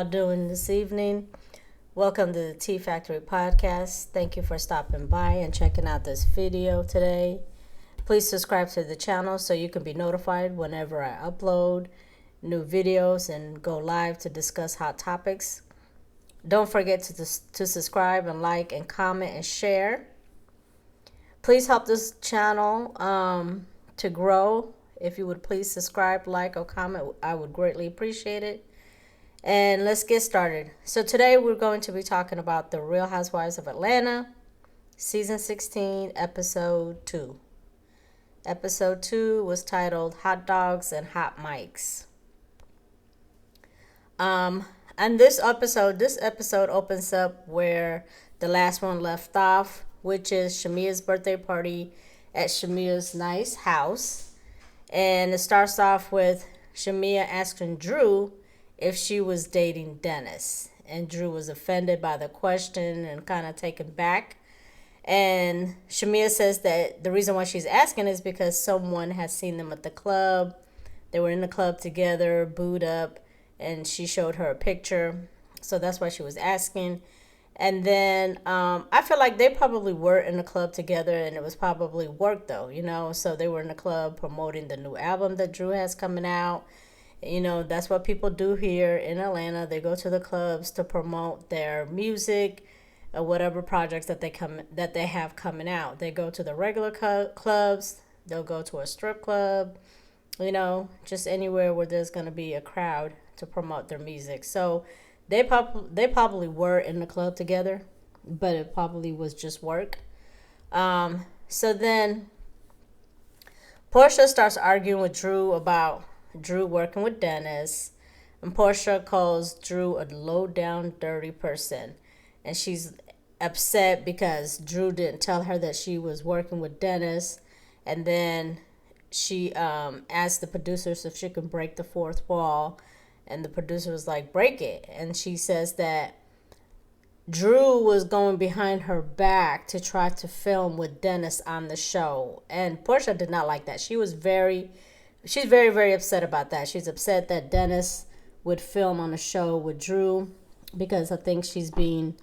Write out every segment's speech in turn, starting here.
y'all doing this evening? Welcome to the Tea Factory Podcast. Thank you for stopping by and checking out this video today. Please subscribe to the channel so you can be notified whenever I upload new videos and go live to discuss hot topics. Don't forget to subscribe and like and comment and share. Please help this channel to grow. If you would please subscribe, like, or comment, I would greatly appreciate it. And let's get started. So today we're going to be talking about The Real Housewives of Atlanta, Season 16, Episode 2. Episode 2 was titled Hot Dogs and Hot Mics. And this episode opens up where the last one left off, which is Shamia's birthday party at Shamia's nice house. And it starts off with Shamia asking Drew if she was dating Dennis. And Drew was offended by the question and kind of taken back. And Shamia says that the reason why she's asking is because someone has seen them at the club. They were in the club together, booed up, and she showed her a picture. So that's why she was asking. And then I feel like they probably were in the club together, and it was probably work though, So they were in the club promoting the new album that Drew has coming out. That's what people do here in Atlanta. They go to the clubs to promote their music or whatever projects that they have coming out. They go to the regular clubs. They'll go to a strip club, just anywhere where there's going to be a crowd to promote their music. So they probably were in the club together, but it probably was just work. So then Portia starts arguing with Drew about Drew working with Dennis, and Portia calls Drew a low-down, dirty person, and she's upset because Drew didn't tell her that she was working with Dennis, and then she asked the producers if she can break the fourth wall. And the producer was like, break it. And she says that Drew was going behind her back to try to film with Dennis on the show. And Portia did not like that. She's very, very upset about that. She's upset that Dennis would film on the show with Drew because I think she's being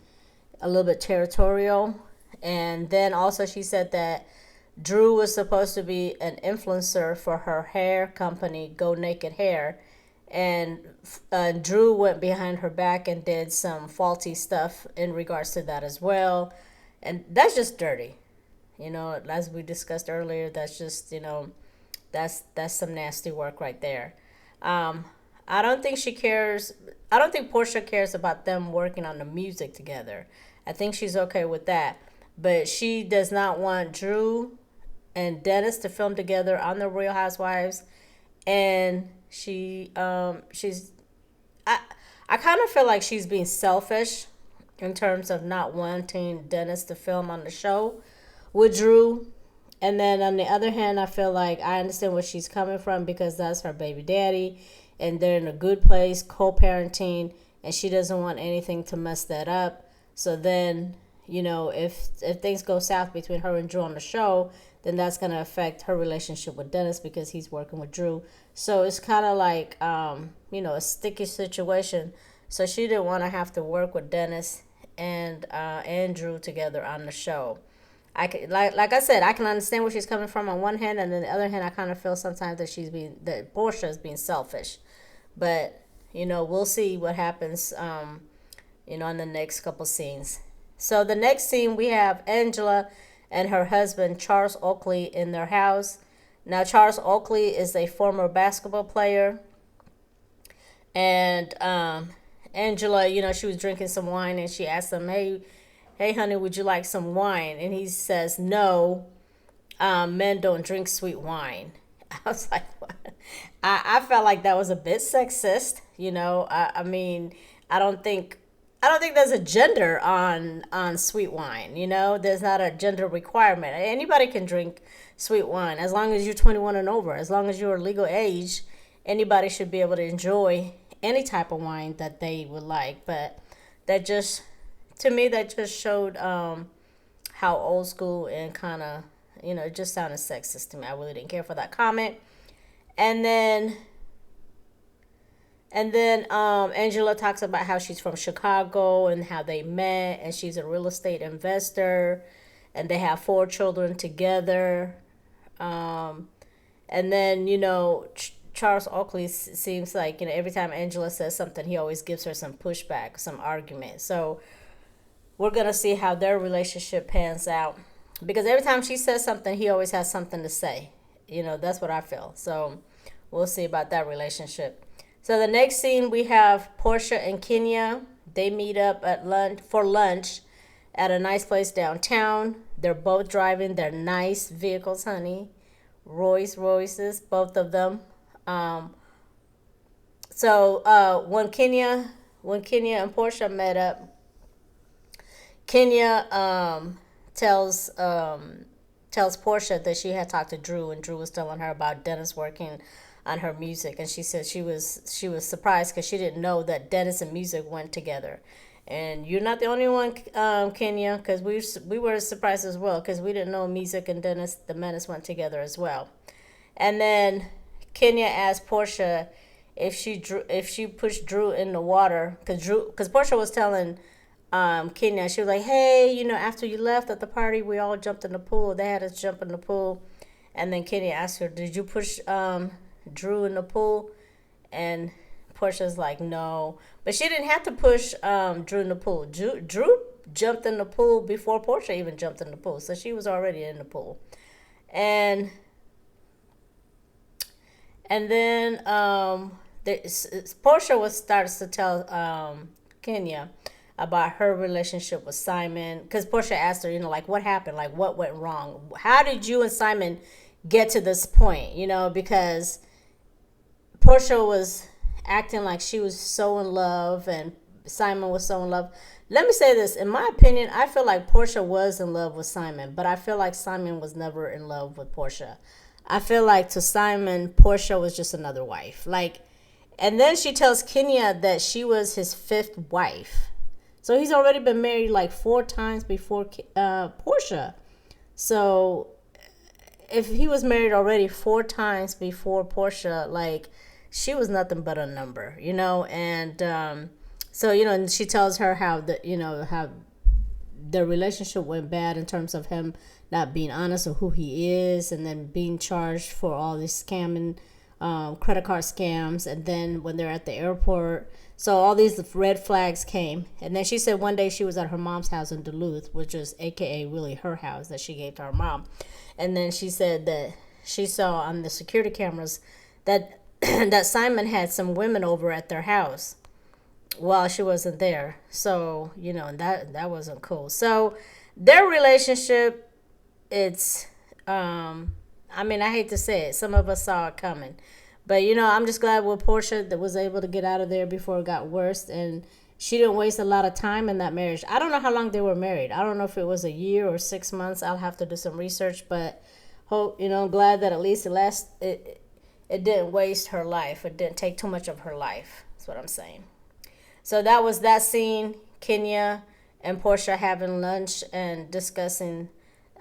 a little bit territorial. And then also she said that Drew was supposed to be an influencer for her hair company, Go Naked Hair. And Drew went behind her back and did some faulty stuff in regards to that as well. And that's just dirty. As we discussed earlier, that's just, that's some nasty work right there. I don't think she cares. I don't think Portia cares about them working on the music together. I think she's okay with that. But she does not want Drew and Dennis to film together on The Real Housewives. And she's I kind of feel like she's being selfish in terms of not wanting Dennis to film on the show with Drew. And then on the other hand, I feel like I understand where she's coming from because that's her baby daddy and they're in a good place, co-parenting, and she doesn't want anything to mess that up. So then, if things go south between her and Drew on the show, then that's going to affect her relationship with Dennis because he's working with Drew. So it's kind of like, a sticky situation. So she didn't want to have to work with Dennis and Drew together on the show. Like I said, I can understand where she's coming from on one hand, and on the other hand, I kind of feel sometimes that Portia is being selfish. But, we'll see what happens, in the next couple scenes. So the next scene, we have Angela and her husband, Charles Oakley, in their house. Now, Charles Oakley is a former basketball player. And Angela, she was drinking some wine, and she asked him, hey, honey, would you like some wine? And he says, no, men don't drink sweet wine. I was like, what? I felt like that was a bit sexist. I mean, I don't think there's a gender on sweet wine. There's not a gender requirement. Anybody can drink sweet wine as long as you're 21 and over. As long as you're legal age, anybody should be able to enjoy any type of wine that they would like. But to me, that just showed how old school and kind of, it just sounded sexist to me. I really didn't care for that comment. And then And then Angela talks about how she's from Chicago and how they met, and she's a real estate investor, and they have 4 children together. Um, and then Charles Oakley seems like every time Angela says something, he always gives her some pushback, some argument. So we're gonna see how their relationship pans out, because every time she says something, he always has something to say. That's what I feel. So we'll see about that relationship. So the next scene, we have Portia and Kenya. They meet up at lunch at a nice place downtown. They're both driving their nice vehicles, honey. Royces, both of them. Um, so when Kenya and Portia met up, Kenya tells Portia that she had talked to Drew, and Drew was telling her about Dennis working on her music, and she said she was surprised because she didn't know that Dennis and music went together. And you're not the only one, Kenya, because we were surprised as well, because we didn't know music and Dennis the Menace went together as well. And then Kenya asked Portia if she pushed Drew in the water, because Portia was telling Kenya, she was like, hey, after you left at the party, we all jumped in the pool. They had us jump in the pool. And then Kenya asked her, did you push Drew in the pool? And Portia's like, no. But she didn't have to push Drew in the pool. Drew jumped in the pool before Portia even jumped in the pool. So she was already in the pool. And then Portia starts to tell Kenya about her relationship with Simon, because Portia asked her, like, what happened, like what went wrong, how did you and Simon get to this point, because Portia was acting like she was so in love and Simon was so in love. Let me say this, in my opinion, I feel like Portia was in love with Simon, but I feel like Simon was never in love with Portia. I feel like to Simon, Portia was just another wife. And then she tells Kenya that she was his 5th wife. So he's already been married like 4 times before Portia. So if he was married already 4 times before Portia, she was nothing but a number, And so and she tells her how the relationship went bad in terms of him not being honest with who he is, and then being charged for all these scamming, credit card scams, and then when they're at the airport. So all these red flags came. And then she said one day she was at her mom's house in Duluth, which is AKA really her house that she gave to her mom. And then she said that she saw on the security cameras that that Simon had some women over at their house while she wasn't there. So, that wasn't cool. So their relationship, it's I hate to say it, some of us saw it coming. But, I'm just glad with Portia that was able to get out of there before it got worse. And she didn't waste a lot of time in that marriage. I don't know how long they were married. I don't know if it was a year or 6 months. I'll have to do some research. But, glad that at least it didn't waste her life. It didn't take too much of her life. That's what I'm saying. So that was that scene. Kenya and Portia having lunch and discussing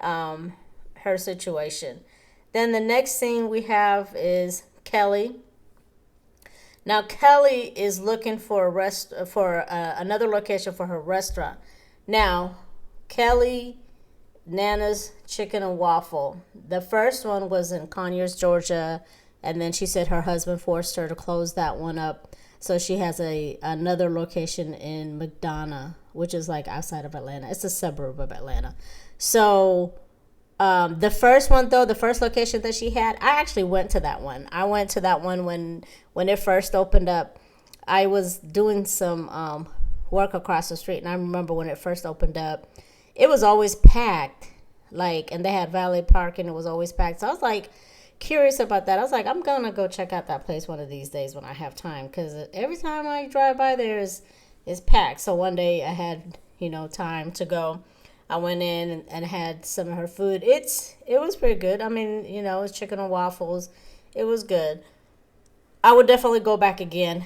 her situation. Then the next scene we have is Kelly. Now Kelly is looking for another location for her restaurant. Now Kelly Nana's Chicken and Waffle. The first one was in Conyers, Georgia, and then she said her husband forced her to close that one up. So she has another location in McDonough, which is outside of Atlanta. It's a suburb of Atlanta. So the first one, though, the first location that she had, I actually went to that one. I went to that one when it first opened up. I was doing some work across the street, and I remember when it first opened up, it was always packed. And they had valet parking. It was always packed. So I was curious about that. I was I'm going to go check out that place one of these days when I have time, because every time I drive by there is packed. So one day I had, time to go. I went in and had some of her food. It was pretty good. It was chicken and waffles. It was good. I would definitely go back again.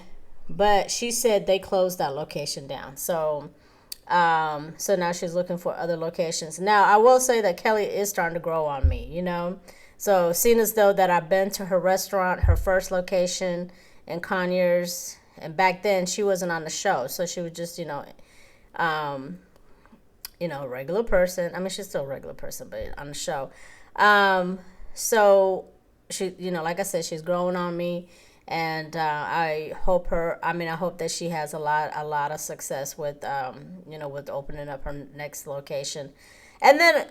But she said they closed that location down. So now she's looking for other locations. Now, I will say that Kelly is starting to grow on me, So seeing as though that I've been to her restaurant, her first location in Conyers, And back then she wasn't on the show, so she was just, um, a regular person. I mean, she's still a regular person, but on the show. So she, like I said, she's growing on me, and I hope that she has a lot of success with, with opening up her next location. And then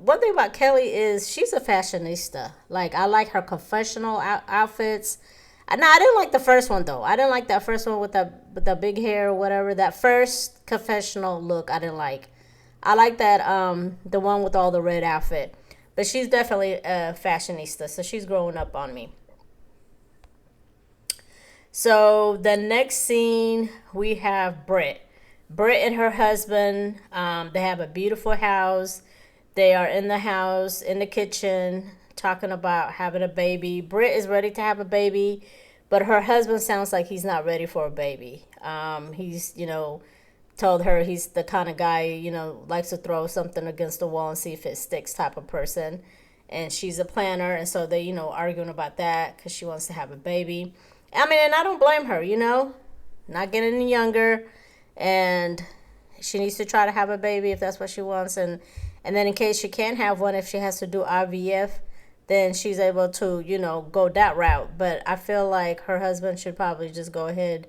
one thing about Kelly is she's a fashionista. Like, I like her confessional outfits. No, I didn't like the first one though. I didn't like that first one with the big hair or whatever. That first confessional look, I didn't like. I like that the one with all the red outfit. But she's definitely a fashionista, so she's growing up on me. So the next scene, we have Britt. Britt and her husband, they have a beautiful house. They are in the house, in the kitchen, talking about having a baby. Britt is ready to have a baby, but her husband sounds like he's not ready for a baby. He's, told her he's the kind of guy, likes to throw something against the wall and see if it sticks type of person. And she's a planner, and so they, arguing about that because she wants to have a baby. I mean, and I don't blame her, not getting any younger, and she needs to try to have a baby if that's what she wants. And then in case she can't have one, if she has to do IVF, then she's able to, go that route. But I feel like her husband should probably just go ahead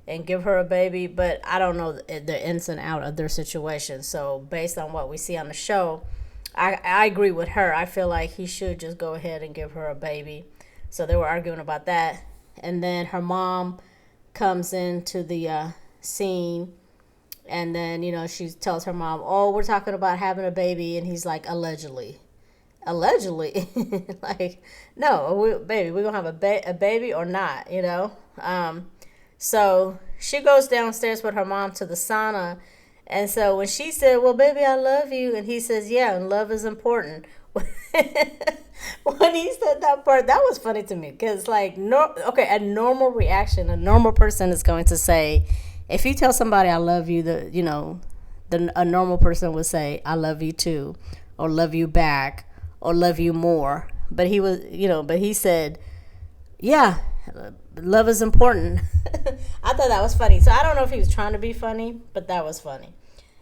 and give her a baby, but I don't know the ins and out of their situation. So based on what we see on the show, I agree with her. I feel like he should just go ahead and give her a baby. So they were arguing about that. And then her mom comes into the scene, and then, she tells her mom, oh, we're talking about having a baby. And he's like, allegedly. Allegedly. Like, no, baby, we're going to have a baby or not, So she goes downstairs with her mom to the sauna. And so when she said, well, baby, I love you. And he says, yeah, and love is important. When he said that part, that was funny to me. Because, like, a normal reaction, a normal person is going to say, if you tell somebody I love you, a normal person would say, I love you too, or love you back, or love you more. But he said, yeah, love is important. I thought that was funny. So I don't know if he was trying to be funny, but that was funny.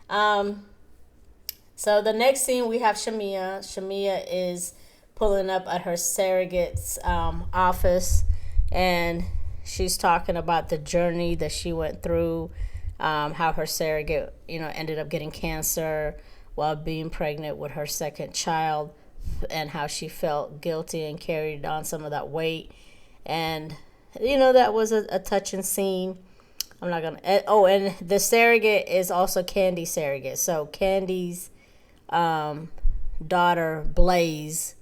So the next scene, we have Shamia. Shamia is pulling up at her surrogate's office, and she's talking about the journey that she went through, how her surrogate, ended up getting cancer while being pregnant with her second child, and how she felt guilty and carried on some of that weight. And that was a touching scene. I'm not gonna. And the surrogate is also Candy's surrogate. So Candy's daughter Blaze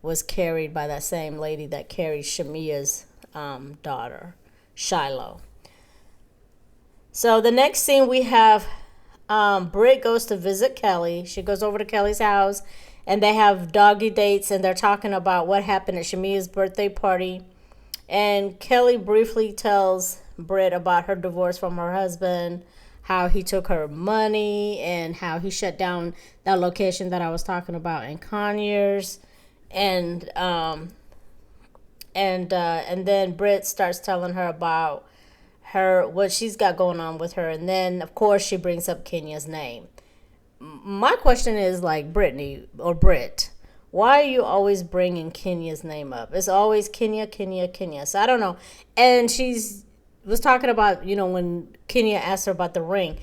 was carried by that same lady that carried Shamia's daughter, Shiloh. So the next scene, we have Britt goes to visit Kelly. She goes over to Kelly's house, and they have doggy dates, and they're talking about what happened at Shamia's birthday party. And Kelly briefly tells Britt about her divorce from her husband, how he took her money, and how he shut down that location that I was talking about in Conyers. And then Britt starts telling her about what she's got going on with her. And then, of course, she brings up Kenya's name. My question is, like, Brittany or Britt, why are you always bringing Kenya's name up? It's always Kenya, Kenya, Kenya. So I don't know. And was talking about, when Kenya asked her about the ring.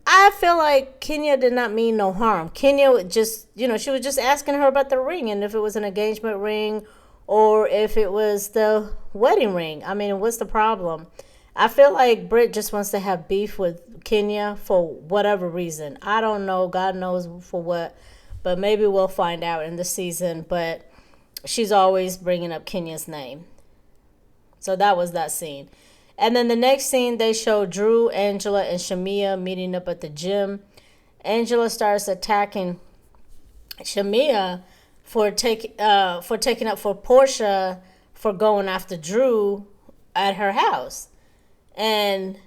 I feel like Kenya did not mean no harm. Kenya just, she was just asking her about the ring, and if it was an engagement ring or if it was the wedding ring. I mean, what's the problem? I feel like Britt just wants to have beef with Kenya for whatever reason. I don't know. God knows for what. But maybe we'll find out in the season. But she's always bringing up Kenya's name. So that was that scene. And then the next scene, they show Drew, Angela, and Shamia meeting up at the gym. Angela starts attacking Shamia for taking up for Portia for going after Drew at her house. And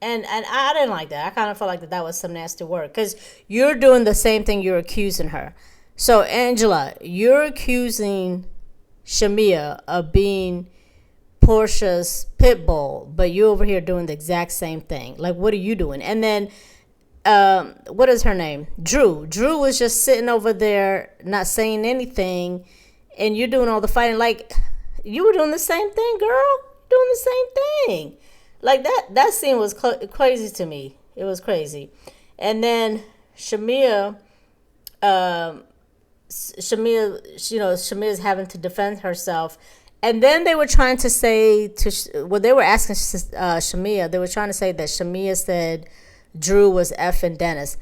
I didn't like that. I kind of felt like that was some nasty work, because you're doing the same thing you're accusing her. So, Angela, you're accusing Shamia of being Portia's pit bull, but you over here doing the exact same thing. Like, what are you doing? And then, what is her name? Drew was just sitting over there, not saying anything, and you're doing all the fighting. Like, you were doing the same thing, girl. Doing the same thing. Like, that scene was crazy to me. It was crazy. And then Shamia, Shamia's having to defend herself. And then they were trying to say they were asking Shamia, they were trying to say that Shamia said Drew was effing Dennis.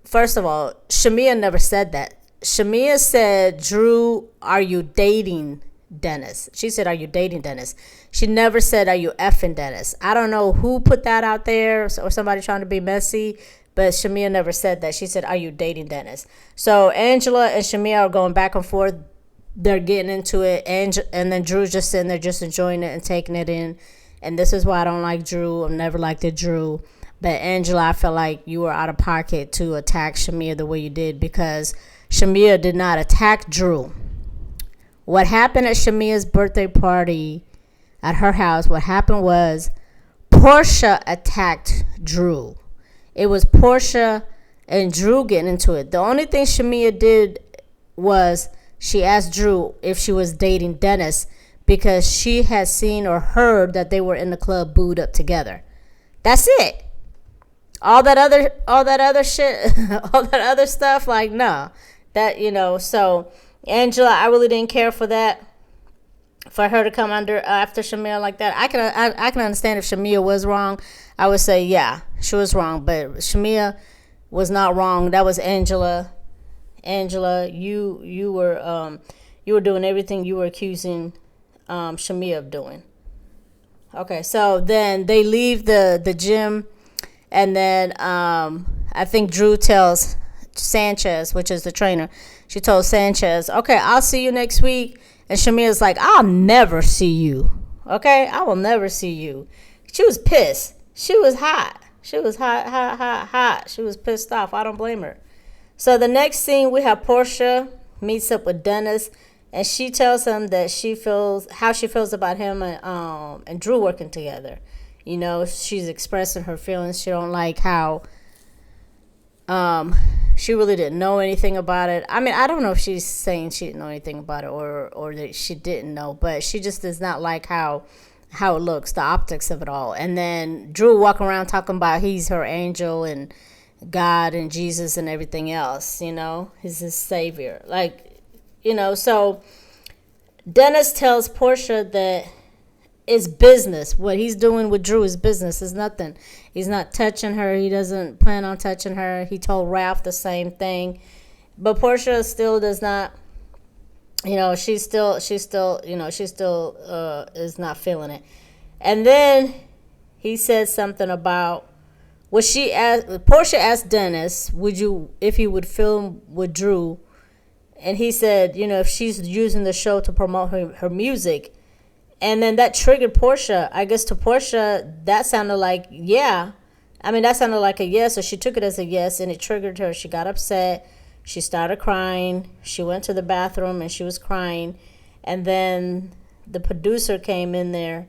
First of all, Shamia never said that. Shamia said, Drew, are you dating Dennis? She said, are you dating Dennis? She never said, are you effing Dennis? I don't know who put that out there or somebody trying to be messy, but Shamia never said that. She said, are you dating Dennis? So Angela and Shamia are going back and forth. They're getting into it. And then Drew's just sitting there just enjoying it and taking it in. And this is why I don't like Drew. I've never liked it, Drew. But Angela, I felt like you were out of pocket to attack Shamia the way you did, because Shamia did not attack Drew. What happened at Shamia's birthday party at her house, what happened was Portia attacked Drew. It was Portia and Drew getting into it. The only thing Shamia did was she asked Drew if she was dating Dennis, because she had seen or heard that they were in the club booed up together. That's it. All that other shit, all that other stuff, like, no. That, so Angela, I really didn't care for that, for her to come after Shamia like that. I can understand if Shamia was wrong. I would say, yeah, she was wrong, but Shamia was not wrong. That was Angela. Angela, you were doing everything you were accusing Shamia of doing. Okay, so then they leave the gym, and then I think Drew tells Sanchez, which is the trainer, she told Sanchez, okay, I'll see you next week. And Shamia's like, I'll never see you. Okay, I will never see you. She was pissed. She was hot. She was hot. She was pissed off. I don't blame her. So the next scene, we have Portia meets up with Dennis, and she tells him that how she feels about him and Drew working together. She's expressing her feelings. She don't like how she really didn't know anything about it. I mean, I don't know if she's saying she didn't know anything about it or that she didn't know, but she just does not like how it looks, the optics of it all. And then Drew walking around talking about he's her angel and God and Jesus and everything else, he's his savior. So Dennis tells Portia that it's business. What he's doing with Drew is business. It's nothing. He's not touching her. He doesn't plan on touching her. He told Ralph the same thing. But Portia still does not, she still is not feeling it. And then he said something about, Portia asked Dennis, if he would film with Drew, and he said, if she's using the show to promote her music. And then that triggered Portia. I guess to Portia, that sounded like, yeah. I mean, that sounded like a yes, so she took it as a yes, and it triggered her. She got upset. She started crying. She went to the bathroom, and she was crying. And then the producer came in there.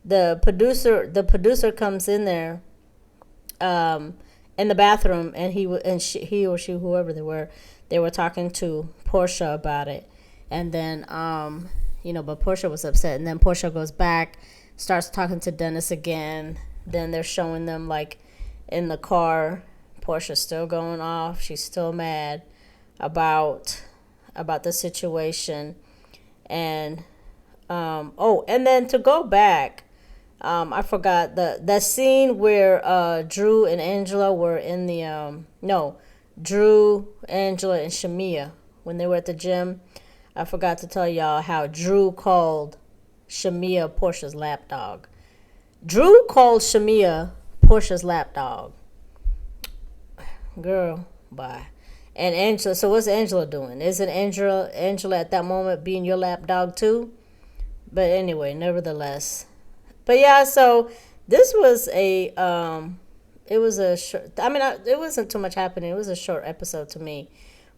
The producer comes in there in the bathroom, and he or she, whoever they were talking to Portia about it. And then, but Portia was upset. And then Portia goes back, starts talking to Dennis again. Then they're showing them, like, in the car. Portia's still going off. She's still mad about the situation. And, and then to go back, I forgot that scene where Drew and Angela were in the, Drew, Angela, and Shamia, when they were at the gym. I forgot to tell y'all how Drew called Shamia Portia's lapdog. Drew called Shamia Portia's lapdog. Girl, bye. And Angela, so what's Angela doing? Isn't Angela at that moment being your lapdog too? But anyway, nevertheless. But yeah, so this was it was a short, it wasn't too much happening. It was a short episode to me.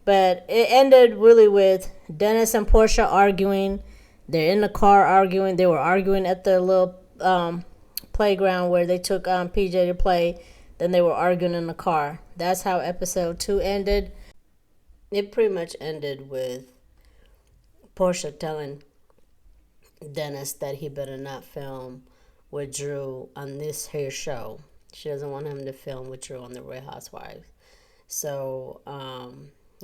But it ended really with Dennis and Portia arguing. They're in the car arguing. They were arguing at the little playground where they took PJ to play. Then they were arguing in the car. That's how episode 2 ended. It pretty much ended with Portia telling Dennis that he better not film with Drew on this here show. She doesn't want him to film with Drew on the Real Housewives. So,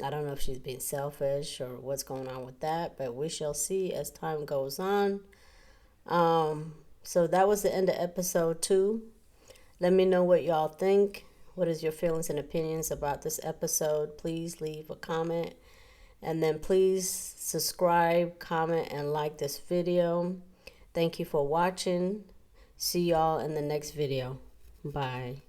I don't know if she's being selfish or what's going on with that, but we shall see as time goes on. So that was the end of episode 2. Let me know what y'all think. What is your feelings and opinions about this episode? Please leave a comment. And then please subscribe, comment, and like this video. Thank you for watching. See y'all in the next video. Bye.